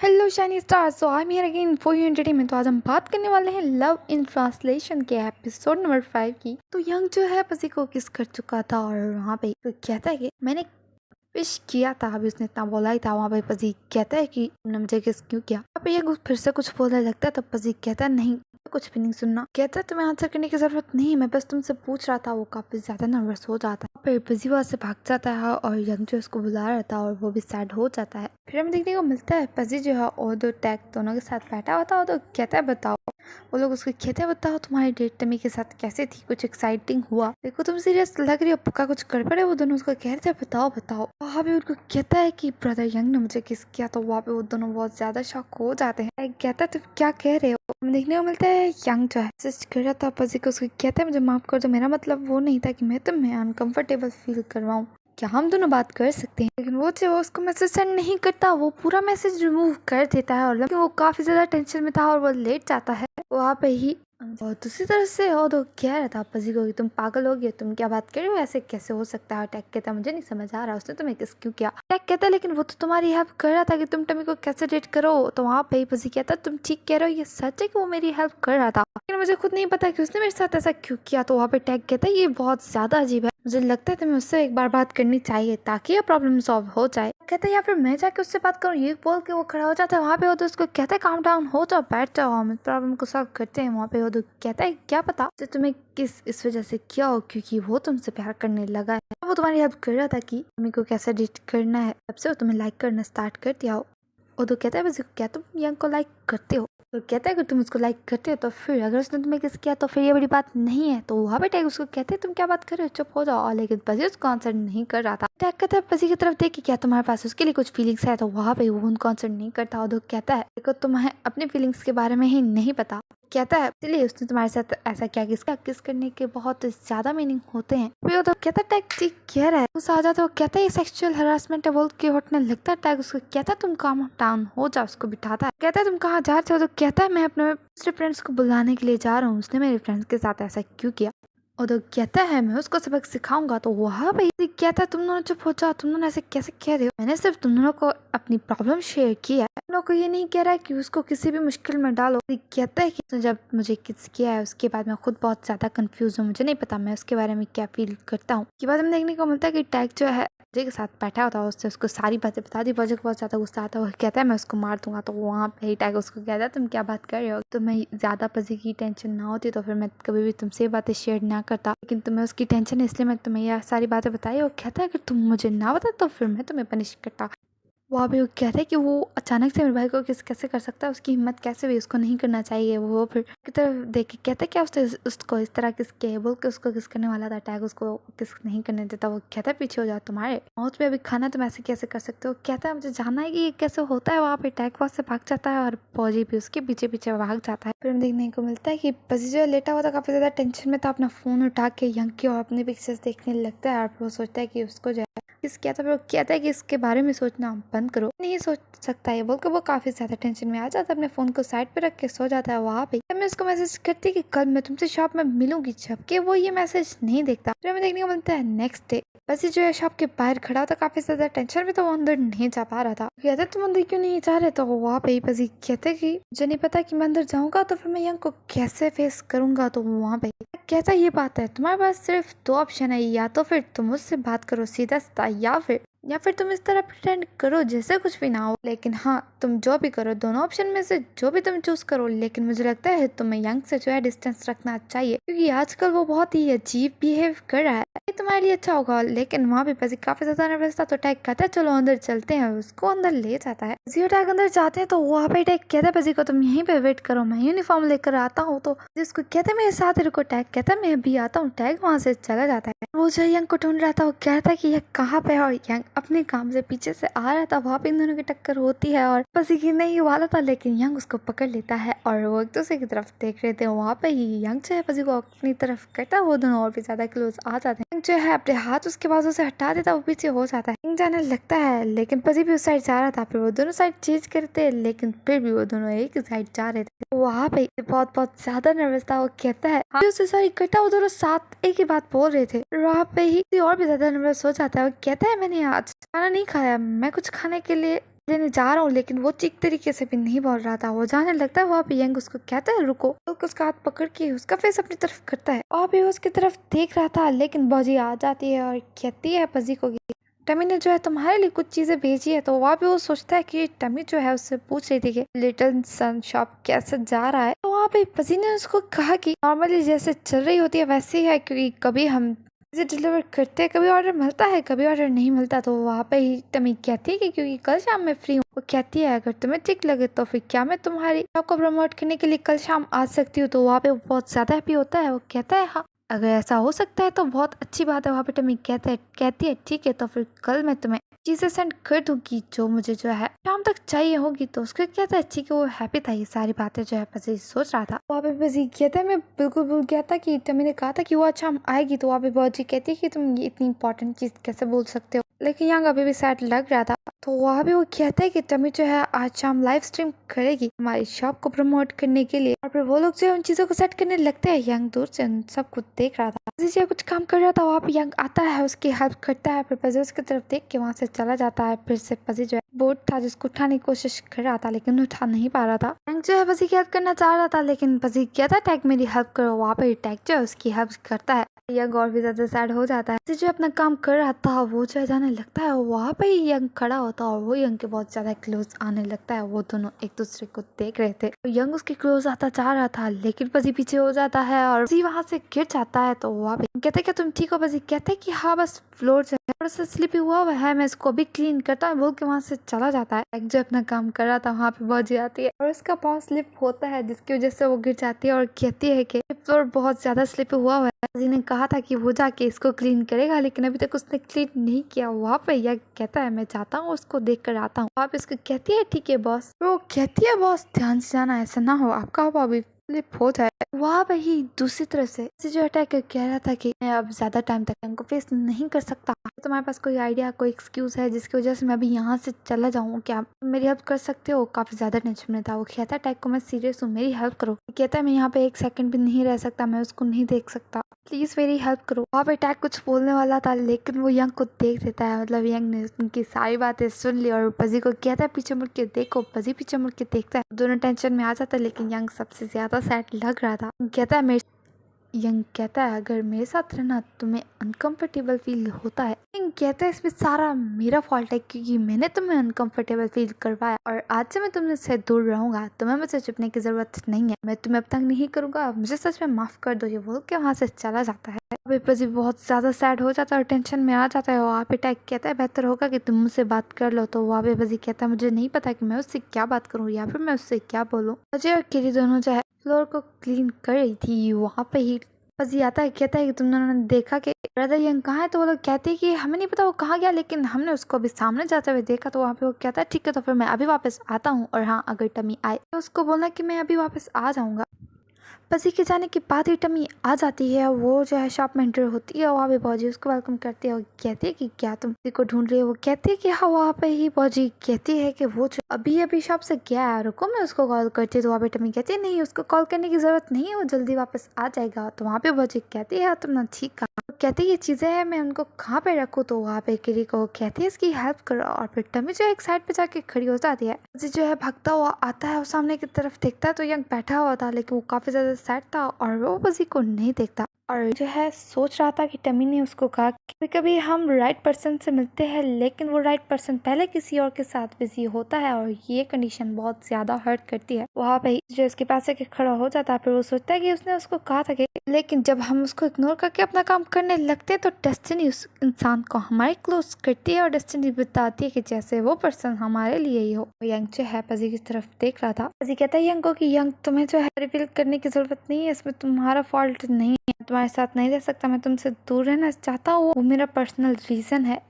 Hello shiny star, so I am here again for you entertainment. तो आज हम बात करने वाले हैं लव इन ट्रांसलेशन के एपिसोड नंबर 5 की। तो यंग जो है पसी को किस कर चुका था और वहाँ पे तो कहता है कि मैंने विश किया था। अभी उसने इतना बोला ही था। वहाँ पे पसी कहता है कि तुमने मुझे किस क्यों किया। वहाँ पे ये फिर से कुछ बोलने लगता है। तब पसी कहता है नहीं, कुछ भी नहीं सुनना। कहता है तुम्हें आंसर करने की जरूरत नहीं, मैं बस तुमसे पूछ रहा था। वो काफी ज्यादा नर्वस हो जाता है। फिर पसी वहाँ से भाग जाता है और यंग जो उसको बुला रहा था और वो भी सैड हो जाता है। फिर हमें देखने को मिलता है पसी जो है और दो टैग दोनों के साथ बैठा हुआ था और तो कहता है बताओ। वो लोग उसको कहते हैं बताओ तुम्हारी डेट टमी के साथ कैसे थी, कुछ एक्साइटिंग हुआ, देखो तुम सीरियस लग रही हो, पक्का कुछ गड़बड़ है। वो दोनों उसको कह रहे थे बताओ बताओ। वहाँ पे उनको कहता है कि ब्रदर यंग ने मुझे किस किया। तो वहाँ पे वो दोनों बहुत ज्यादा शॉक हो जाते हैं। कहता है तुम क्या कह रहे हो। हमें देखने को मिलता है यंग जो है सच कर रहा था पसी को। उसको कहता है मुझे माफ कर दो, मेरा मतलब वो नहीं था कि मैं तुम्हें अनकंफर्टेबल फील करवाऊं। क्या हम दोनों बात कर सकते हैं। लेकिन वो जो उसको मैसेज सेंड नहीं करता, वो पूरा मैसेज रिमूव कर देता है। और वो काफी ज्यादा टेंशन में था और वो लेट जाता है वहाँ पे ही। और दूसरी तरफ से और तो कह रहा था पसी को कि तुम पागल हो गए, तुम क्या बात कर रहे हो, ऐसे कैसे हो सकता है। टैग कहता मुझे नहीं समझ आ रहा उसने तुम्हें किस क्यों किया। टैग कहता लेकिन वो तो तुम्हारी हेल्प कर रहा था कि तुम टमी को कैसे डेट करो। तो वहाँ पे ही पसी कहता तुम ठीक कह रहे हो, ये सच है कि वो मेरी हेल्प कर रहा था, लेकिन मुझे खुद नहीं पता कि उसने मेरे साथ ऐसा क्यों किया। तो वहाँ पे टैग कहता है ये बहुत ज्यादा अजीब है, मुझे लगता है तुम्हें उससे एक बार बात करनी चाहिए ताकि ये प्रॉब्लम सॉल्व हो जाए। कहता है या फिर मैं जाके उससे बात करूँ, ये बोल के वो खड़ा हो जाता है। वहाँ पे वो तो उसको कहता है काम डाउन हो जाओ, बैठ जाओ, हम प्रॉब्लम को सॉल्व करते हैं। वहाँ पे वो तो कहता है क्या पता तो तुम्हें किस इस वजह से किया हो, क्योंकि वो तुमसे प्यार करने लगा है। वो तुम्हारी हेल्प कर रहा था कि मम्मी को कैसे डेट करना है, तब से वो तुम्हें लाइक करना स्टार्ट कर दिया हो। वो तो कहता है बस क्या तुम यंग को लाइक करते हो। तो कहता है अगर तुम उसको लाइक करते हो तो फिर अगर उसने तुम्हें किस किया तो फिर ये बड़ी बात नहीं है। तो वहाँ पे टैग उसको कहते हैं तुम क्या बात कर रहे हो, चुप हो जाओ। लेकिन पसी उसको आंसर नहीं कर रहा था। टैग कहता है पसी की तरफ देख के क्या तुम्हारे पास उसके लिए कुछ फीलिंग्स है। तो वहाँ पे वो उनको आंसर नहीं करता। और कहता है देखो तुम्हें अपनी फीलिंग्स के बारे में ही नहीं पता। कहता है इसलिए उसने तुम्हारे साथ ऐसा क्या किस करने के बहुत ज्यादा मीनिंग होते हैं। फिर तो कहता टैग ठीक कह रहा है। उस आ जाता है। वो कहता है ये सेक्सुअल हरासमेंट है बोल के हटने लगता है। टैग उसको कहता है तुम काम डाउन हो जाओ, उसको बिठाता है। कहता है तुम कहाँ जा रहे हो। तो कहता है मैं अपने दूसरे फ्रेंड्स को बुलाने के लिए जा रहा हूँ, उसने मेरे फ्रेंड्स के साथ ऐसा क्यों किया। और तो कहता है मैं उसको सबक सिखाऊंगा। तो वहाँ पे कहता है तुम दोनों चुप हो जाओ, तुम दोनों ऐसे कैसे कह रहे हो, मैंने सिर्फ तुम दोनों को अपनी प्रॉब्लम शेयर की है, तुम लोग को ये नहीं कह रहा है कि उसको किसी भी मुश्किल में डालो। कहता है कि तो जब मुझे किस किया है उसके बाद मैं खुद बहुत ज्यादा कंफ्यूज हूँ, मुझे नहीं पता मैं उसके बारे में क्या फील करता हूँ। के बाद हमें देखने को मिलता है कि टैग जो है बजे के साथ बैठा होता है, उससे उसको सारी बातें बता दी। बजे को बहुत ज्यादा गुस्सा आता है, वो कहता है मैं उसको मार दूंगा। तो वहाँ पे ही टैग उसको कहता है तुम क्या बात कर रहे हो, तुम्हें ज्यादा पसी की टेंशन ना होती तो फिर मैं कभी भी तुमसे बातें शेयर ना करता, लेकिन तुम्हें उसकी टेंशन है इसलिए मैं तुम्हें यह सारी बातें बताई। और कहता है अगर तुम मुझे ना बता तो फिर मैं तुम्हें पनिश करता। वहाँ भी वो कहता है कि वो अचानक से मेरे भाई को किस कैसे कर सकता है, उसकी हिम्मत कैसे हुई, उसको नहीं करना चाहिए। वो फिर की तरफ देख के कहता है क्या उसने उसको इस तरह किस किया बोल के उसको किस करने वाला था। टैग उसको किस नहीं करने देता। वो कहता है पीछे हो जाओ, तुम्हारे मौत में अभी खाना तुम ऐसे कैसे कर सकते हो। कहता है मुझे जानना है कि ये कैसे होता है। वहाँ पे टैग वहाँ से भाग जाता है और फौजी भी उसके पीछे पीछे भाग जाता है। फिर हम देखने को मिलता है कि पसी जो लेटा हुआ था काफी ज्यादा टेंशन में था, अपना फोन उठा के यंग की और अपनी पिक्चर्स देखने लगता है। और वो सोचता है कि उसको जो किस किया था। वो कहता है कि इसके बारे में सोचना बंद करो, नहीं सोच सकता है बोल के वो काफी ज्यादा टेंशन में आ जाता है। अपने फोन को साइड पे रख के सो जाता है। वहाँ पे मैं उसको मैसेज करती कि कल मैं तुमसे शॉप में मिलूंगी, जबकि वो ये मैसेज नहीं देखता। फिर हमें देखने को मिलता है नेक्स्ट डे पसी जो है शॉप के बाहर खड़ा होता, काफी ज्यादा टेंशन में, तो वो अंदर नहीं जा पा रहा था। कहते तुम अंदर क्यों नहीं जा रहे। तो वहाँ पे ही पसी कहते कि मुझे नहीं पता कि मैं अंदर जाऊंगा तो फिर मैं यंग को कैसे फेस करूंगा। तो वहाँ पे कहता ये बात है तुम्हारे पास सिर्फ दो ऑप्शन है, या तो फिर तुम मुझसे बात करो सीधा सीधा, या फिर तुम इस तरह प्रिटेंड करो जैसे कुछ भी ना हो। लेकिन हाँ तुम जो भी करो, दोनों ऑप्शन में से जो भी तुम चूज करो, लेकिन मुझे लगता है तुम्हें यंग से जो है डिस्टेंस रखना चाहिए, क्योंकि आजकल वो बहुत ही अजीब बिहेव कर रहा है। ये तुम्हारे लिए अच्छा होगा। लेकिन वहाँ भी पसी काफी ज्यादा नर्वस था। तो टैग कहता है चलो अंदर चलते हैं, उसको अंदर ले जाता है। पसी और टैग अंदर जाते हैं। तो वहाँ पे टैग कहता है पसी को तुम यहीं पे वेट करो, मैं यूनिफॉर्म लेकर आता हूँ। तो जिसको कहते मेरे साथ रुको। टैग कहता है मैं अभी आता हूँ। टैग वहाँ से चला जाता है। वो जो यंग को ढूंढ रहा था, वो कहता है कि यह कहाँ पे है, और यंग अपने काम से पीछे से आ रहा था। वहाँ पे इन दोनों की टक्कर होती है और पसी गिरने ही वाला था, लेकिन यंग उसको पकड़ लेता है और वो एक दूसरे की तरफ देख रहे थे। वहाँ पे ही यंग जो है पसी को अपनी तरफ करता है, वो दोनों और भी ज्यादा क्लोज आ जाते हैं। यंग जो है अपने हाथ उसके बाजू से हटा देता, वो पीछे हो जाता है। यंग जाने लगता है, लेकिन पसी भी उस साइड जा रहा था। फिर वो दोनों साइड चेंज करते, लेकिन फिर भी वो दोनों एक ही साइड जा रहे थे। वहाँ पे बहुत बहुत ज्यादा नर्वस था। वो कहता है उससे सॉरी करता, वो दोनों साथ एक ही बात बोल रहे थे। वहाँ पे ही और भी ज्यादा नर्वस हो जाता है। वो कहता है मैंने आज खाना नहीं खाया, मैं कुछ खाने के लिए लेने जा रहा हूँ, लेकिन वो ठीक तरीके से भी नहीं बोल रहा था। वो जाने लगता है, वहाँ पे यंग उसको कहता है रुको, तो उसका हाथ पकड़ के उसका फेस अपनी तरफ करता है। और भी उसकी तरफ देख रहा था, लेकिन बॉजी आ जाती है और कहती है पजी को टमी ने जो है तुम्हारे लिए कुछ चीजें भेजी है। तो वहाँ पे वो सोचता है कि टमी जो है उससे पूछ रही थी कि लिटिल सन शॉप कैसे जा रहा है। तो वहाँ पे पसी ने उसको कहा कि नॉर्मली जैसे चल रही होती है वैसे ही है, क्योंकि कभी हम चीजें डिलीवर करते हैं, कभी ऑर्डर मिलता है कभी ऑर्डर नहीं मिलता। तो वहाँ पे ही टमी कहती है कि क्योंकि कल शाम मैं फ्री हूँ। वो कहती है अगर तुम्हें ठीक लगे तो फिर क्या मैं तुम्हारी शॉप को प्रमोट करने के लिए कल शाम आ सकती हूँ। तो वहाँ पे वो बहुत ज्यादा हैप्पी होता है। वो कहता है हाँ, अगर ऐसा हो सकता है तो बहुत अच्छी बात है। वहाँ पे टमी कहती है ठीक है, तो फिर कल मैं तुम्हें चीजें सेंड कर दूंगी जो मुझे जो है शाम तक चाहिए होगी। तो उसको कहता है ठीक है। वो हैप्पी था, ये सारी बातें जो है पसी सोच रहा था। वहाँ पे पसी कहता है मैं बिल्कुल भूल गया था कि टमी ने कहा था कि वो अच्छा हम आएगी। तो वहाँ पे बॉजी कहती है कि तुम ये इतनी इंपॉर्टेंट चीज कैसे बोल सकते हो, लेकिन यहाँ अभी भी सैड लग रहा था। तो वहाँ भी वो कहता है कि टमी जो है आज शाम लाइव स्ट्रीम करेगी हमारी शॉप को प्रमोट करने के लिए। और फिर वो लोग जो है उन चीजों को सेट करने लगते हैं। यंग दूर से उन सब कुछ देख रहा था। जो कुछ काम कर रहा था, वहाँ पे यंग आता है, उसकी हेल्प करता है। फिर पजी उसकी तरफ देख के वहाँ से चला जाता है। फिर से पजी जो है बोर्ड था जिसको उठाने की कोशिश कर रहा था, लेकिन उठा नहीं पा रहा था। यंग जो है पजी की हेल्प करना चाह रहा था, लेकिन पजी कहता है टैग मेरी हेल्प करो। वहाँ पे टैग जो है उसकी हेल्प करता है। यंग और भी ज्यादा सैड हो जाता है। जो अपना काम कर रहा था वो जो है जाने लगता है। वहाँ पे ही यंग खड़ा होता है और वो यंग के बहुत ज्यादा क्लोज आने लगता है। वो दोनों एक दूसरे को देख रहे थे। तो यंग उसके क्लोज आता चाह रहा था, लेकिन पजी पीछे हो जाता है और पजी वहाँ से गिर जाता है। तो वहाँ पे कहते क्या तुम ठीक हो? पजी कहते कि हाँ बस फ्लोर जो है थोड़ा सा स्लिपी हुआ है, मैं इसको अभी क्लीन करता हूँ बोल के वहाँ से चला जाता है। जो अपना काम कर रहा था वहाँ पे बॉजी आती है और उसका पाँव स्लिप होता है, जिसकी वजह से वो गिर जाती है और कहती है कि फ्लोर बहुत ज्यादा स्लिपी हुआ है। पजी ने कहा था कि वो जाके इसको क्लीन करेगा, लेकिन अभी तक उसने क्लीन नहीं किया। वहाँ पे यह कहता है मैं जाता हूँ उसको देख कर आता हूँ। वहाँ पे उसको कहती है ठीक है बॉस। वो कहती है बॉस ध्यान से जाना, ऐसा ना हो आपका अभी फ्लिप हो जाए। वहाँ पे ही दूसरी तरफ से जो अटैक कह रहा था कि मैं अब ज्यादा टाइम तक इनको फेस नहीं कर सकता। तुम्हारे पास कोई आइडिया कोई एक्सक्यूज है जिसकी वजह से मैं अभी यहाँ से चला जाऊँ? क्या मेरी हेल्प कर सकते हो? काफी ज्यादा टेंशन में था। वो कहता है अटैक को मैं सीरियस हूँ, मेरी हेल्प करो। कहता है मैं यहाँ पे एक सेकंड भी नहीं रह सकता, मैं उसको नहीं देख सकता, प्लीज मेरी हेल्प करो। वहाँ पे अटैक कुछ बोलने वाला था, लेकिन वो यंग को देख देता है। मतलब यंग ने उनकी सारी बातें सुन ली और पजी को कहता है पीछे मुड़ के देखो। पजी पीछे मुड़ के देखता है, दोनों टेंशन में आ जाता है, लेकिन यंग सबसे ज्यादा सैड लग रहा था। कहता है यंग कहता है अगर मेरे साथ रहना तुम्हें अनकंफर्टेबल फील होता है। यंग कहता है इसमें सारा मेरा फॉल्ट है, क्योंकि मैंने तुम्हें अनकंफर्टेबल फील करवाया और आज से मैं तुमसे दूर रहूंगा। तुम्हें मुझसे छुपने की जरूरत नहीं है, मैं तुम्हें अब तक नहीं करूंगा, मुझे सच में माफ कर दो। ये बोल के वहाँ से चला जाता है। पजी बहुत ज्यादा सैड हो जाता है और टेंशन में आ जाता है। वहाँ पे टैग कहता है बेहतर होगा कि तुम मुझसे बात कर लो। तो वहाँ पे पजी कहता है मुझे नहीं पता कि मैं उससे क्या बात करूँ या फिर मैं उससे क्या बोलूँ। अजय और किरी दोनों जो है फ्लोर को क्लीन कर रही थी। वहाँ पे ही पजी आता है, कहता है कि तुम दोनों ने देखा कि ब्रदर यंग कहाँ है? तो वो लोग कहते हैं कि हमें नहीं पता वो कहाँ गया, लेकिन हमने उसको अभी सामने जाते हुए देखा। तो वहाँ पे वो कहता है ठीक है, तो फिर मैं अभी वापस आता हूँ, और हाँ अगर टमी आए तो उसको बोलना कि मैं अभी वापस आ जाऊंगा। पसी के जाने के बाद ही टमी आ जाती है। वो जो है शॉप में एंटर होती है। वहाँ पे बॉजी उसको वेलकम करती है और कहती है कि क्या तुम किसी को ढूंढ रही हो? वो कहती है कि हाँ। वहाँ पे ही बॉजी कहती है कि वो जो अभी शॉप से गया है, रुको मैं उसको कॉल करती हूँ। तो वहाँ पे टमी कहती है नहीं उसको कॉल करने की जरूरत नहीं है, वो जल्दी वापस आ जाएगा। तो वहाँ पे बॉजी कहती है तुमने ठीक कहा। कहती है ये चीजें हैं मैं उनको कहाँ पे रखूँ? तो वहाँ पे किरी को कहती है इसकी हेल्प करो। और फिर टमी जो एक साइड पे जाके खड़ी हो जाती है। जो है भागता हुआ आता है और सामने की तरफ देखता है तो यंग बैठा हुआ था, लेकिन वो काफी ज्यादा सैड था और वो पजी को नहीं देखता और जो है सोच रहा था कि टमी ने उसको कहा कि कभी हम राइट पर्सन से मिलते हैं, लेकिन वो राइट पर्सन पहले किसी और के साथ बिजी होता है और ये कंडीशन बहुत ज्यादा हर्ट करती है। वहाँ पे जो इसके पास आके खड़ा हो जाता है। फिर वो सोचता है कि उसने उसको कहा था कि लेकिन जब हम उसको इग्नोर करके अपना काम करने लगते हैं तो डेस्टिनी उस इंसान को हमारे क्लोज करती है और डेस्टिनी बताती है कि जैसे वो पर्सन हमारे लिए ही हो। यंग जो है पजी की तरफ देख रहा था। पजी कहता है यंग को कि यंग तुम्हें जो है रिवील करने की जरूरत नहीं है, इसमें तुम्हारा फॉल्ट नहीं है, तुम्हारे साथ नहीं रह सकता, मैं तुमसे दूर रहना चाहता हूँ, वो मेरा पर्सनल रीजन है।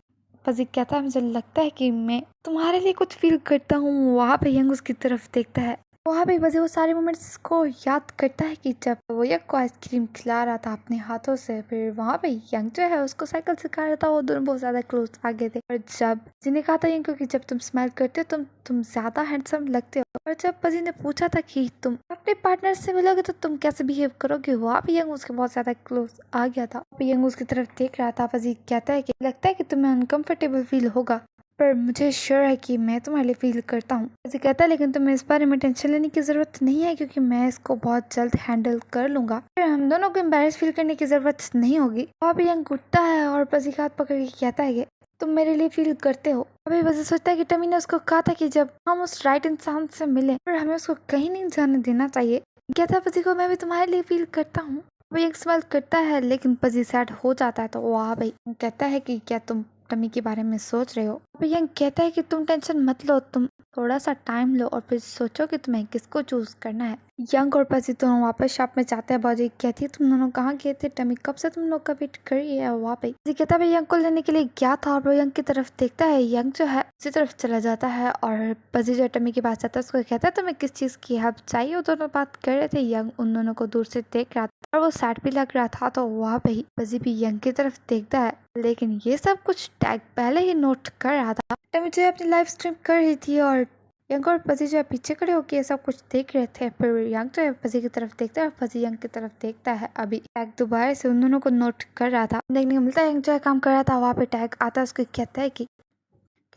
पजी कहता है मुझे लगता है कि मैं तुम्हारे लिए कुछ फील करता हूँ। वहाँ पे यंग उसकी तरफ देखता है। वहाँ पे बजे वो सारे मोमेंट्स को याद करता है कि जब वो यंग को आइसक्रीम खिला रहा था अपने हाथों से। फिर वहाँ पे यंग जो है उसको साइकिल सिखा रहा था। वो दोनों बहुत ज्यादा क्लोज आ गए थे। और जब जिन्हें कहा था यंग को कि जब तुम स्माइल करते हो तुम ज्यादा हैंडसम लगते हो। और जब पजी ने पूछा था कि तुम अपने पार्टनर से मिलोगे तो तुम कैसे बिहेव करोगे, वहाँ पे यंग उसके बहुत ज्यादा क्लोज आ गया था। यंग उसकी तरफ देख रहा था। पजी कहता है कि लगता है कि तुम्हें अनकंफर्टेबल फील होगा, पर मुझे श्योर है कि मैं तुम्हारे लिए फील करता हूँ। ऐसे कहता है लेकिन तुम्हें इस बारे में टेंशन लेने की जरूरत नहीं है क्योंकि मैं इसको बहुत जल्द हैंडल कर लूंगा। फिर हम दोनों को एम्बेरस फील करने की जरूरत नहीं होगी। वहाँ पे यंग उठता है और पसी का हाथ पकड़ के कहता है कि तुम मेरे लिए फील करते हो। अभी बस सोचता है कि टमी ने उसको कहा था कि जब हम उस राइट इंसान से मिले पर हमें उसको कहीं नहीं जाने देना चाहिए। कहता है पसी को मैं भी तुम्हारे लिए फील करता हूँ। वो एक सवाल करता है लेकिन पसी सैड हो जाता है तो वहाँ भाई कहता है कि क्या तुम टमी के बारे में सोच रहे हो। अब यंग कहता है कि तुम टेंशन मत लो, तुम थोड़ा सा टाइम लो और फिर सोचो कि तुम्हें किसको चूज करना है। यंग और पसी दोनों वापस शॉप में जाते हैं। बाजी कहती है तुम दोनों कहाँ गए थे, टमी कब से तुम लोग का वेट कर रही है। वहाँ पे पसी कहता है यंग को लेने के लिए गया था और वो यंग की तरफ देखता है। यंग जो है उसी तरफ चला जाता है और पसी जो टमी के पास जाता है उसको कहता है तुम्हें किस चीज की हेल्प चाहिए। वो दोनों बात कर रहे थे। यंग उन दोनों को दूर से देख रहा था और वो सैड भी लग रहा था तो वहाँ पे ही पसी भी यंग की तरफ देखता है लेकिन ये सब कुछ टैग पहले ही नोट कर रहा था। टमी जो है अपनी लाइव स्ट्रीम कर रही थी और यंग और पसी जो है पीछे खड़े होकर ये सब कुछ देख रहे थे। फिर यंग जो है पसी की तरफ देखता है और पसी यंग की तरफ देखता है। अभी टैग दोबारा से उन दोनों को नोट कर रहा था। देखने को मिलता है यंग जो है काम कर रहा था। वहाँ पे टैग आता है उसको कहता है कि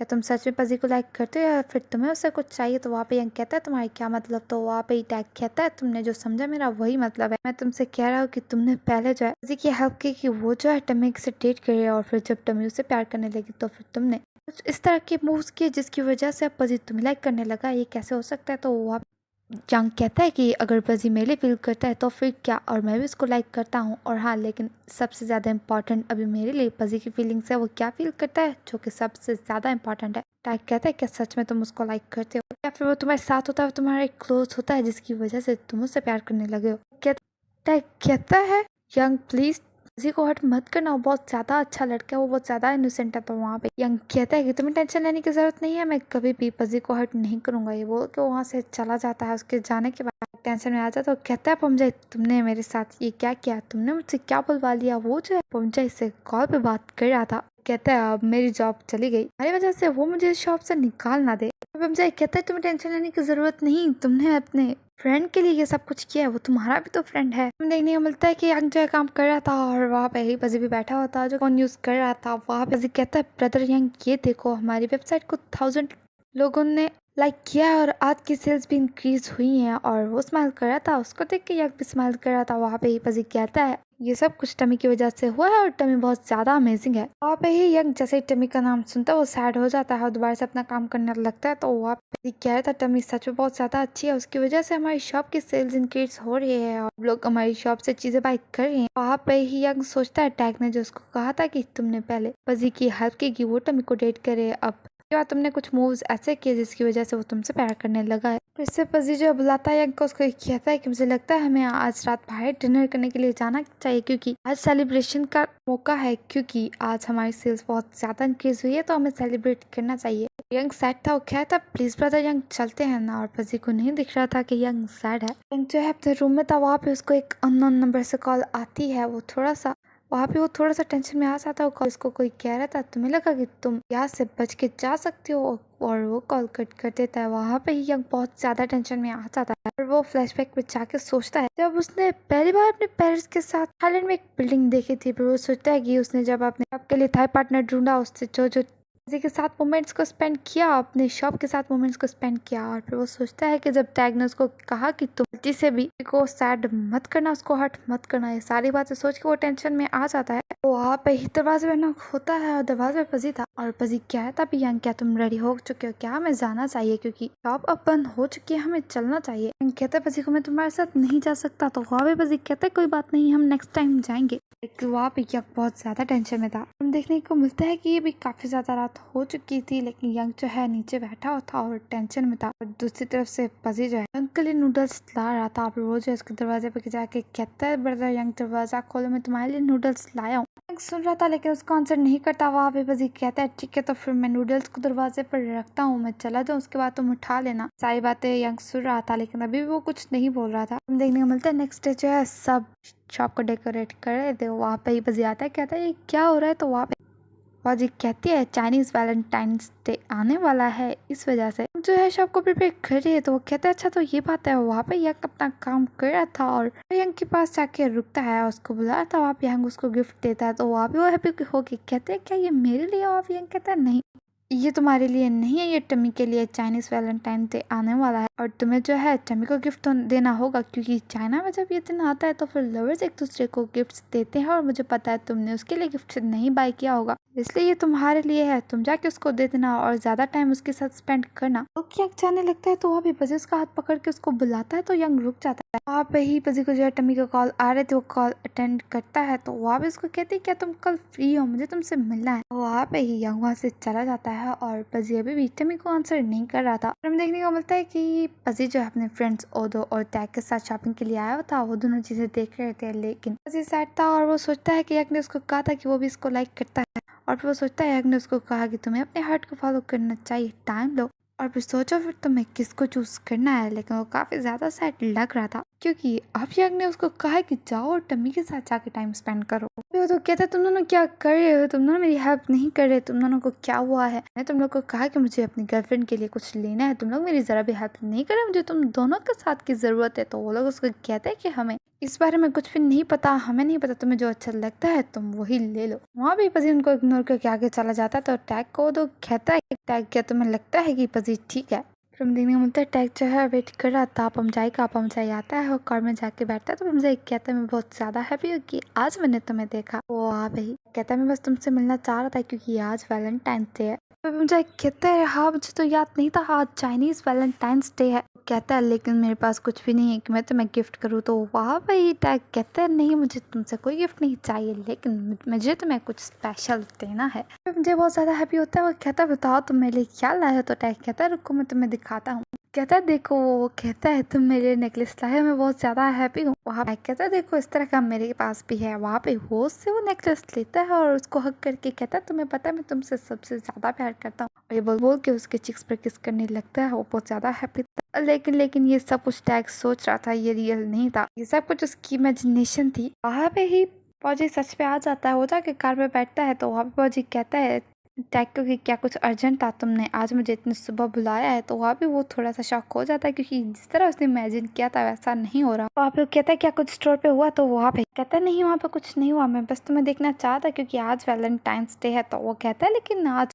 क्या तुम सच में पसी को लाइक करते हो या फिर तुम्हें उससे कुछ चाहिए। तो वहाँ पे यंग कहता है तुम्हारे क्या मतलब। तो वहाँ पे टैग कहता है तुमने जो समझा मेरा वही मतलब है। मैं तुमसे कह रहा हूँ कि तुमने पहले जो है पसी की हेल्प की कि वो जो है टमी से डेट करे और फिर जब टमी उससे प्यार करने लगी तो फिर तुमने कुछ इस तरह के मूव्स किए जिसकी वजह से अब पसी तुम्हें लाइक करने लगा। ये कैसे हो सकता है। तो वहाँ यंग कहता है कि अगर पसी मेरे लिए फील करता है तो फिर क्या, और मैं भी उसको लाइक करता हूँ। और हाँ लेकिन सबसे ज़्यादा इम्पोर्टेंट अभी मेरे लिए पसी की फीलिंग्स है, वो क्या फील करता है जो कि सबसे ज़्यादा इम्पोर्टेंट है। टैग कहता है क्या सच में तुम उसको लाइक करते हो या फिर वो तुम्हारे साथ होता है, वो तुम्हारे क्लोज होता है जिसकी वजह से तुम उससे प्यार करने लगे हो। टैग कहता है यंग प्लीज पसी को हर्ट मत करना, वो बहुत ज्यादा अच्छा लड़का है, वो बहुत ज्यादा इनोसेंट है। तो वहाँ पे यंग कहता है कि तुम्हें टेंशन लेने की जरूरत नहीं है, मैं कभी भी पसी को हर्ट नहीं करूंगा। ये बोल के वहाँ से चला जाता है। उसके जाने के बाद टेंशन में आ जाता है तो कहता है पमजाई तुमने मेरे साथ ये क्या किया, तुमने मुझसे क्या बुलवा लिया। वो जो है पमजाई से कॉल पे बात कर रहा था। कहता है अब मेरी जॉब चली गई, हमारी वजह से वो मुझे शॉप से निकाल ना दे। पमजाई कहता है तुम्हें टेंशन लेने की जरूरत नहीं, तुमने अपने फ्रेंड के लिए ये सब कुछ किया है, वो तुम्हारा भी तो फ्रेंड है। देखने को मिलता है कि यंग जो है काम कर रहा था और वहाँ पे ही पसी भी बैठा हुआ था जो फोन यूज कर रहा था। वहाँ पे पसी कहता है ब्रदर यंग ये देखो हमारी वेबसाइट को 1000 लोगों ने लाइक किया है और आज की सेल्स भी इंक्रीज हुई हैं। और वो स्माइल कर रहा था, उसको देख के यंग भी स्माइल कर रहा था। वहाँ पे ही पसी कहता है ये सब कुछ टमी की वजह से हुआ है और टमी बहुत ज्यादा अमेजिंग है। वहाँ पे ही यंग जैसे ही टमी का नाम सुनता है वो सैड हो जाता है और दोबारा से अपना काम करने लगता है। तो वहाँ पे कह रहा था टमी सच में बहुत ज्यादा अच्छी है, उसकी वजह से हमारी शॉप की सेल्स इंक्रीज हो रही है और लोग हमारी शॉप से चीजें बाय कर रहे हैं। वहाँ पे ही यंग सोचता है टैग ने जो उसको कहा था कि तुमने पहले पसी की हेल्प की कि वो टमी को डेट करे, अब के बाद तुमने कुछ मूव्स ऐसे किए जिसकी वजह से वो तुमसे प्यार करने लगा है। फिर से पसी जो बुलाता है यंग को, उसको कहता है कि मुझे लगता है हमें आज रात बाहर डिनर करने के लिए जाना चाहिए क्योंकि आज सेलिब्रेशन का मौका है, क्योंकि आज हमारी सेल्स बहुत ज्यादा इंक्रीज हुई है तो हमें सेलिब्रेट करना चाहिए। यंग सैड था, वो कहता था प्लीज ब्रदर यंग चलते हैं ना। और पसी को नहीं दिख रहा था कि यंग सैड है। यंग जो है अपने रूम में था, वहाँ पे उसको एक अननोन नंबर से कॉल आती है। वो थोड़ा सा टेंशन में आ जाता है। उसको कोई कह रहा था तुम्हें लगा कि तुम यहाँ से बच के जा सकते हो, और वो कॉल कट कर देता है। वहाँ पे ही यंग बहुत ज्यादा टेंशन में आ जाता है और वो फ्लैशबैक में जाके सोचता है जब उसने पहली बार अपने पेरेंट्स के साथ थाईलैंड में एक बिल्डिंग देखी थी। फिर वो सोचता है कि उसने जब अपने आपके लिए थाई पार्टनर ढूंढा, उससे जो किसी के साथ मोमेंट्स को स्पेंड किया, अपने शॉप के साथ मोमेंट्स को स्पेंड किया। और फिर वो सोचता है कि जब टैग ने उसको कहा कि तुम गलती से भी को सैड मत करना, उसको हर्ट मत करना, ये सारी बातें सोच के वो टेंशन में आ जाता है। तो वहाँ पे ही दरवाजे में नॉक होता है और दरवाजे में पसी था और पसी कहता भी यंग क्या तुम रेडी हो चुके हो, क्या हमें जाना चाहिए क्योंकि शॉप अब बंद हो चुकी है, हमें चलना चाहिए। यंग कहता है पसी को मैं तुम्हारे साथ नहीं जा सकता। तो वहाँ पे पसी कहता है कोई बात नहीं, हम नेक्स्ट टाइम जाएंगे। वहाँ पे यंग बहुत ज्यादा टेंशन में था। हम देखने को मिलता है कि ये भी काफी ज्यादा रात हो चुकी थी लेकिन यंग जो है नीचे बैठा हुआ था और टेंशन में था। और दूसरी तरफ से पसी जो है यंग के लिए नूडल्स ला रहा था। और वो जो है उसके दरवाजे पे जाके कहता है ब्रदर यंग दरवाजा खोलो, मैं तुम्हारे लिए नूडल्स लाया हूँ। यंग सुन रहा था लेकिन उसको आंसर नहीं करता। वहाँ पे पसी कहता है ठीक है तो फिर मैं नूडल्स को दरवाजे पर रखता हूँ, मैं चला जाऊँ, उसके बाद तुम उठा लेना। सारी बातें यंग सुन रहा था लेकिन अभी भी वो कुछ नहीं बोल रहा था। हम देखने को मिलता है नेक्स्ट डे जो है सब शॉप को डेकोरेट कर रहे थे। वहाँ पे ही पसी आता है, कहता है ये क्या हो रहा है। तो वहाँ पे बाजी कहती है चाइनीज वैलेंटाइंस डे आने वाला है, इस वजह से जो है शॉप को प्रिपेयर कर रही है। तो वो कहता है अच्छा तो ये बात है। वहाँ पे यंग अपना काम कर रहा था और यंग के पास जाके रुकता है, उसको बुलाया था। वहाँ पे यंग उसको गिफ्ट देता है तो वहाँ पे वो हैप्पी होके कहते हैं क्या ये मेरे लिए। और यंग कहता है नहीं, ये तुम्हारे लिए नहीं है, ये टमी के लिए चाइनीज वैलेंटाइन डे आने वाला है और तुम्हें जो है टमी को गिफ्ट देना होगा, क्योंकि चाइना में जब ये दिन आता है तो फिर लवर्स एक दूसरे को गिफ्ट्स देते हैं और मुझे पता है तुमने उसके लिए गिफ्ट नहीं बाय किया होगा, इसलिए ये तुम्हारे लिए है। तुम जाके उसको दे देना और ज्यादा टाइम उसके साथ स्पेंड करना। तो यंग जाने लगता है तो वहाँ भी पजी उसका हाथ पकड़ के उसको बुलाता है तो यंग रुक जाता है। वहाँ पे ही पजी को जो है टमी का कॉल आ रहे थे, वो कॉल अटेंड करता है तो वहाँ पे उसको कहती है क्या तुम कल फ्री हो, मुझे तुमसे मिलना है। वहाँ पे ही यंग वहाँ से चला जाता है और पजी अभी भी टमी को आंसर नहीं कर रहा था। हमें देखने को मिलता है कि पजी जो है अपने फ्रेंड्स ओदो और टैग के साथ शॉपिंग के लिए आया था, वो दोनों चीजें देख रहे थे, लेकिन पजी सैड था और वो सोचता है कि यंग ने उसको कहा था कि वो भी इसको लाइक करता है और फिर वो सोचता है यंग ने उसको कहा कि तुम्हें अपने हार्ट को फॉलो करना चाहिए, टाइम लो और फिर सोचो फिर तुम्हें किसको चूज करना है। लेकिन वो काफी ज्यादा सैड लग रहा था क्योंकि अब यंग ने उसको कहा कि जाओ और टमी के साथ जाके टाइम स्पेंड करो। वो तो कहता है तुम दोनों क्या कर रहे हो, तुम दोनों मेरी हेल्प नहीं कर रहे, तुम दोनों को क्या हुआ है, मैंने तुम लोग को कहा कि मुझे अपनी गर्लफ्रेंड के लिए कुछ लेना है, तुम लोग मेरी जरा भी हेल्प नहीं कर रहे, मुझे तुम दोनों के साथ की जरूरत है। तो वो लोग उसको कहते हैं कि हमें इस बारे में कुछ भी नहीं पता, हमें नहीं पता, तुम्हें जो अच्छा लगता है तुम वही ले लो। वहाँ भी पजी उनको इग्नोर करके आगे चला जाता है तो टैग को तो कहता है टैग क्या तुम्हें लगता है कि पजी ठीक है। फिर हम देखने को मिलता है टैग जो है वेट कर रहा था पमजाई का। पमजाई आता है और कार में जाके बैठता है तो पमजाई कहता है मैं बहुत ज्यादा हैप्पी हूँ कि आज मैंने तुम्हें देखा। वो आ भाई कहता है मैं बस तुमसे मिलना चाह रहा था क्योंकि आज वैलेंटाइन डे है। फिर पमजाई कहता है हाँ मुझे तो याद नहीं था आज चाइनीज वैलेंटाइंस डे है। कहता है लेकिन मेरे पास कुछ भी नहीं है कि मैं तुम्हें गिफ्ट करूँ। तो वहाँ भाई टैग कहता है नहीं मुझे तुमसे कोई गिफ्ट नहीं चाहिए, लेकिन मुझे तुम्हें कुछ स्पेशल देना है। फिर मुझे बहुत ज्यादा हैप्पी होता है। वो कहता है बताओ तुम मेरे लिए क्या लाए हो। तो टैग कहता है रुको मैं तुम्हें दिखाता हूँ। कहता है देखो, वो कहता है तुम मेरे नेकलेस लाए, मैं बहुत ज्यादा हैप्पी हूँ। वहाँ टैग कहता है देखो इस तरह का मेरे पास भी है। वहाँ पे वो उससे वो नेकलेस लेता है और उसको हक करके कहता है तुम्हें पता है मैं तुमसे सबसे ज्यादा प्यार करता हूँ। और ये बोल के उसके चिक्स पर किस करने लगता है। वो बहुत ज्यादा हैप्पी था। लेकिन ये सब कुछ टैग सोच रहा था, ये रियल नहीं था, ये सब कुछ उसकी इमेजिनेशन थी। वहाँ पे ही फौजी सच पे आ जाता है। वो जाके कार में बैठता है तो वहाँ पे फौजी कहता है टैग को कि क्या कुछ अर्जेंट था, तुमने आज मुझे इतनी सुबह बुलाया है। तो वहाँ पे वो थोड़ा सा शॉक हो जाता है क्योंकि जिस तरह उसने इमेजिन किया था वैसा नहीं हो रहा। वहाँ पे वो कहता है क्या कुछ स्टोर पे हुआ। तो वहाँ पे कहता है नहीं वहाँ पे कुछ नहीं हुआ, मैं बस तुम्हें देखना चाहता क्योंकि आज वैलेंटाइंस डे है। तो वो कहता है लेकिन आज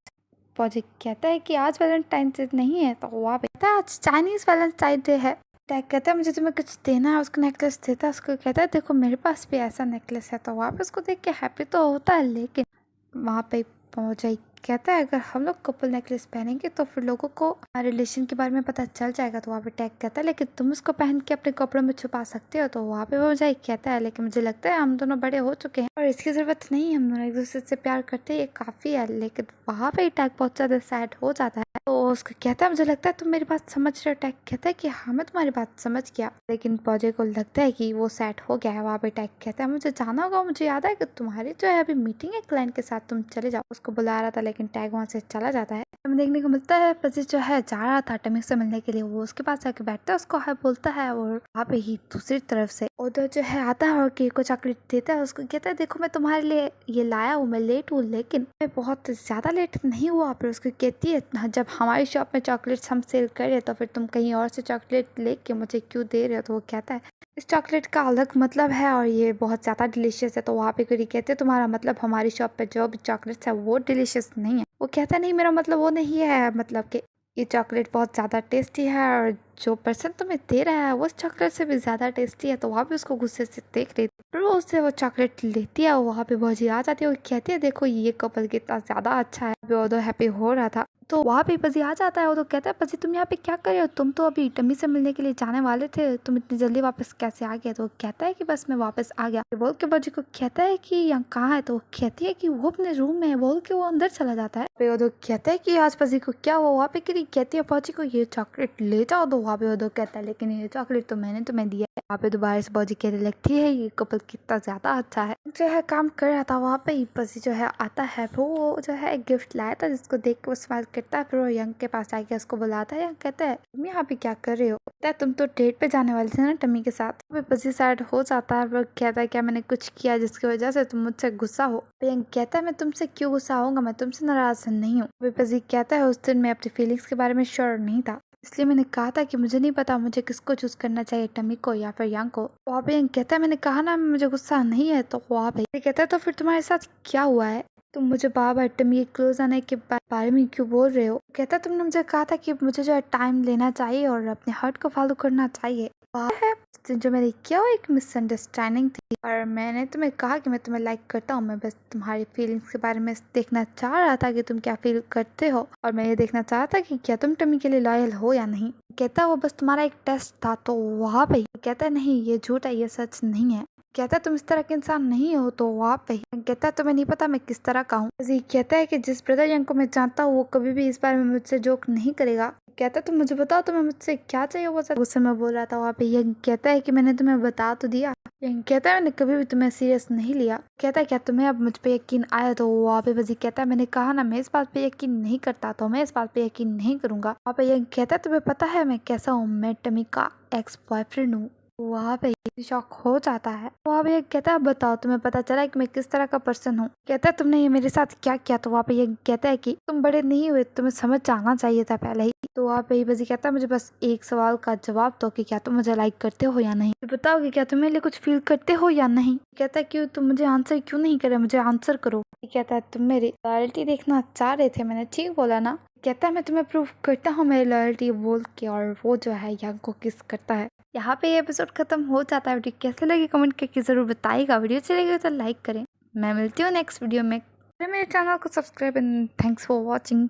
फौजी कहता है कि आज वैलेंटाइन डे नहीं है। तो वहाँ पे कहता है आज चाइनीज वैलेंटाइन डे है। टैग कहता है मुझे तुम्हें कुछ देना है। उसको नेकलेस देता है। उसको कहता है देखो मेरे पास भी ऐसा नेकलेस है। तो वहाँ पे उसको देख के हैप्पी तो होता है, लेकिन वहाँ पे पहुंचाई कहता है अगर हम लोग कपल नेकलेस पहनेंगे तो फिर लोगों को रिलेशन के बारे में पता चल जाएगा। तो वहाँ पे टैग कहता है लेकिन तुम उसको पहन के अपने कपड़ों में छुपा सकते हो। तो वहाँ पे पहुंचाई कहता है लेकिन मुझे लगता है हम दोनों बड़े हो चुके हैं और इसकी जरूरत नहीं, हम दोनों एक दूसरे से प्यार करते हैं, ये काफी है। लेकिन वहाँ पे टैग बहुत ज्यादा सैड हो जाता है। तो उसको कहता है मुझे लगता है तुम मेरी बात समझ रहे हो। टैग कहता है कि हाँ मैं तुम्हारी बात समझ गया, लेकिन पौजे को लगता है कि वो सैड हो गया है। वहाँ पे टैग कहता है मुझे जाना होगा, मुझे याद है कि तुम्हारी जो है अभी मीटिंग है क्लाइंट के साथ, तुम चले जाओ। उसको बुला रहा था लेकिन टैग वहाँ से चला जाता है। हमें देखने को मिलता है पजी जो है जा रहा था टमी से मिलने के लिए, वो उसके पास जाके बैठता है, उसको हाय बोलता है और वहाँ पे ही दूसरी तरफ से उधर जो है आता है और केक को चॉकलेट देता है। उसको कहता है देखो मैं तुम्हारे लिए ये लाया हूँ, मैं लेट हूँ लेकिन मैं बहुत ज्यादा लेट नहीं हुआ। फिर उसको कहती है जब हमारी शॉप में चॉकलेट्स हम सेल कर रहे तो फिर तुम कहीं और से चॉकलेट लेके मुझे क्यों दे रहे हो। तो वो कहता है इस चॉकलेट का अलग मतलब है और ये बहुत ज्यादा डिलीशियस है। तो वहाँ पे कोई कहते हैं तुम्हारा मतलब हमारी शॉप पे जो भी चॉकलेट्स है वो डिलीशियस नहीं है। वो कहता नहीं मेरा मतलब वो नहीं है, मतलब कि ये चॉकलेट बहुत ज़्यादा टेस्टी है और जो पर्सन तुम्हें दे रहा है वो उस चॉकलेट से भी ज़्यादा टेस्टी है। तो वहाँ पे उसको गुस्से से देख रही थी। फिर वो उससे वो चॉकलेट लेती है और वहाँ पे भौजी आ जाती है और कहती है देखो ये कपल कितना ज़्यादा अच्छा है। वो तो हैप्पी हो रहा था तो वहाँ पे पजी आ जाता है। वो तो कहता है पजी तुम यहाँ पे क्या कर रहे हो, तुम तो अभी टमी से मिलने के लिए जाने वाले थे, तुम इतनी जल्दी वापस कैसे आ गए। तो वो कहता है कि बस मैं वापस आ गया। बोल के पजी को कहता है कि यहाँ कहाँ है। तो वो कहती है कि वो अपने रूम में है। बोल के वो अंदर चला जाता है। फिर वो तो कहता है कि आज पजी को क्या हुआ। वहाँ पे कहती है पौजी को ये चॉकलेट ले जाओ। तो वहाँ पे वो तो कहता है लेकिन ये चॉकलेट तो मैंने तुम्हें दिया है। वहाँ पे दोबारा से पौजी कहने लगती है ये कपल कितना ज्यादा अच्छा है। जो है काम कर रहा था वहाँ पे पजी जो है आता है। फिर वो जो है एक गिफ्ट लाया था जिसको देख के वो स्माइल करता है। फिर वो यंग के पास आके उसको बुलाता है। यंग कहता है तुम यहाँ पे क्या कर रहे हो। कहता है तुम तो डेट पे जाने वाले थे ना टमी के साथ। फिर पजी सैड हो जाता है। वो कहता है क्या मैंने कुछ किया जिसकी वजह से तुम मुझसे गुस्सा हो। यंग कहता है मैं तुमसे क्यों गुस्सा होऊंगा, मैं तुमसे नाराज नहीं हूँ। फिर पजी कहता है उस दिन मैं अपनी फीलिंग्स के बारे में श्योर नहीं था, इसलिए मैंने कहा था कि मुझे नहीं पता मुझे किसको चूज करना चाहिए, टमी को या फिर यंग को। वहाँ पे यंग कहता है मैंने कहा ना मुझे गुस्सा नहीं है। तो वहाँ पे कहता है तो फिर तुम्हारे साथ क्या हुआ है। तुम मुझे बार बार टमी के क्लोज आने के बारे में क्यों बोल रहे हो? कहता तुमने मुझे कहा था कि मुझे जो है टाइम लेना चाहिए और अपने हार्ट को फॉलो करना चाहिए। है जो मैंने किया वो एक मिसअंडरस्टैंडिंग थी और मैंने तुम्हें कहा कि मैं तुम्हें लाइक करता हूँ। मैं बस तुम्हारी फीलिंग्स के बारे में देखना चाह रहा था कि तुम क्या फील करते हो और मैं ये देखना चाह रहा था कि क्या तुम टमी के लिए लॉयल हो या नहीं। कहता वो बस तुम्हारा एक टेस्ट था। तो वहाँ पे कहता नहीं ये झूठ है, ये सच नहीं है। कहता तुम इस तरह के इंसान नहीं हो। तो वहाँ पे कहता तुम्हें नहीं पता मैं किस तरह का हूँ। कहता है कि जिस ब्रदर यंग को मैं जानता हूँ वो कभी भी इस बारे में मुझसे जोक नहीं करेगा। कहता तुम मुझे बताओ तुम्हें मुझसे क्या चाहिए। वो सब गुस्से में बोल रहा था। वहाँ पे यंग कहता है कि मैंने तुम्हें बता तो दिया। यंग कहता है मैंने कभी भी तुम्हें सीरियस नहीं लिया। कहता है क्या तुम्हें अब मुझ पे यकीन आया? तो वहाँ पे वजी कहता है मैंने कहा ना मैं इस बात पे यकीन नहीं करता, तो मैं इस बात पे यकीन नहीं करूंगा। वहाँ पे यंग कहता है तुम्हें पता है मैं कैसा हूँ? मैं टमी का एक्स बॉयफ्रेंड हूँ। वहाँ पे शॉक हो जाता है। वहाँ पे कहता है बताओ तुम्हें पता चला है कि मैं किस तरह का पर्सन हूँ। कहता है तुमने ये मेरे साथ क्या किया? तो वहाँ पे ये कहता है कि तुम बड़े नहीं हुए, तुम्हें समझ जाना चाहिए था पहले ही। तो वहाँ पे बजी कहता है मुझे बस एक सवाल का जवाब दो कि क्या तुम मुझे लाइक करते हो या नहीं। बताओ कि क्या तुम मेरे लिए कुछ फील करते हो या नहीं। कहता है क्यों तुम मुझे आंसर क्यों नहीं करे, मुझे आंसर करो। कहता है तुम मेरी लॉयल्टी देखना चाह रहे थे, मैंने ठीक बोला ना। कहता है मैं तुम्हें प्रूव करता हूँ मेरी लॉयल्टी बोल के, और वो जो है यंग को किस करता है। यहाँ पे ये एपिसोड खत्म हो जाता है। वीडियो कैसे लगी कमेंट करके जरूर बताइएगा। वीडियो अच्छी लगी तो लाइक करें। मैं मिलती हूँ नेक्स्ट वीडियो में। मेरे चैनल को subscribe and thanks for watching.